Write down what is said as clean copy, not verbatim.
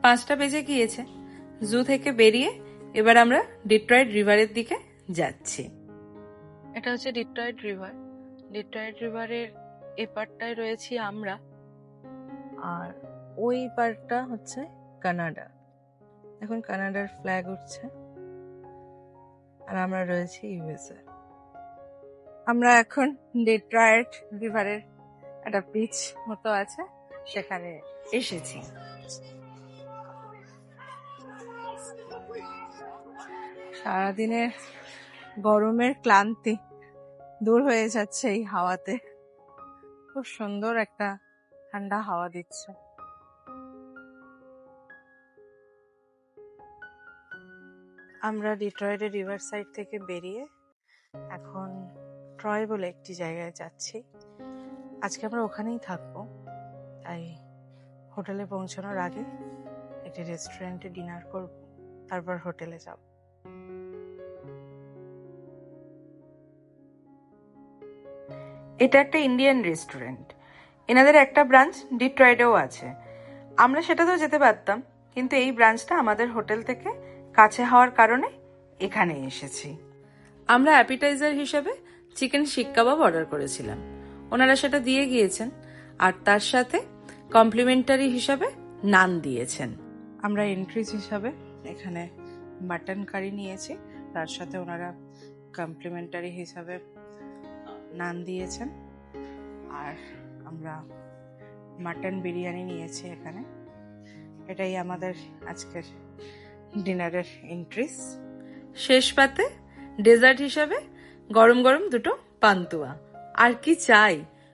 5টা বেজে গিয়েছে। জু থেকে বেরিয়ে এবার আমরা ডিট্রয়েট রিভারের দিকে যাচ্ছি। এটা হচ্ছে ডিট্রয়েট রিভার। ডিট্রয়েট রিভারের এপারটায় রয়েছি আমরা, আর ওই পারটা হচ্ছে কানাডা। এখন কানাডার ফ্ল্যাগ উঠছে, আর আমরা রয়েছি ইউএসএ। আমরা এখন ডিট্রয়েট রিভারের একটা বিচ মতো আছে, সেখানে এসেছি। সারাদিনের গরমের ক্লান্তি দূর হয়ে যাচ্ছে এই হাওয়াতে। খুব সুন্দর একটা ঠান্ডা হাওয়া দিচ্ছে। আমরা ডিট্রয়েটের রিভার সাইড থেকে বেরিয়ে এখন ট্রয় বলে একটি জায়গায় যাচ্ছি। আজকে আমরা ওখানেই থাকবো, তাই হোটেলে পৌঁছানোর আগে একটি রেস্টুরেন্টে ডিনার করব, তারপর হোটেলে যাব। এটা একটা ইন্ডিয়ান রেস্টুরেন্ট। এনাদের একটা ব্রাঞ্চ ডিট্রয়েটেও আছে। আমরা সেটাতেও যেতে পারতাম, কিন্তু এই ব্রাঞ্চটা আমাদের হোটেল থেকে কাছে হওয়ার কারণে এখানে এসেছি। আমরা অ্যাপিটাইজার হিসেবে চিকেন শিক কাবাব অর্ডার করেছিলাম, ওনারা সেটা দিয়ে গিয়েছেন, আর তার সাথে কমপ্লিমেন্টারি হিসাবে নান দিয়েছেন। আমরা এন্ট্রিজ হিসাবে এখানে মাটন কারি নিয়েছি, তার সাথে ওনারা কমপ্লিমেন্টারি হিসাবে নান দিয়েছেন, আর আমরা মাটন বিরিয়ানি নিয়েছি এখানে। এটাই আমাদের আজকের ডিনারের এন্ট্রিস। শেষ পাতে ডেজার্ট হিসাবে গরম গরম দুটো পান্তুয়া। আর কি চাই!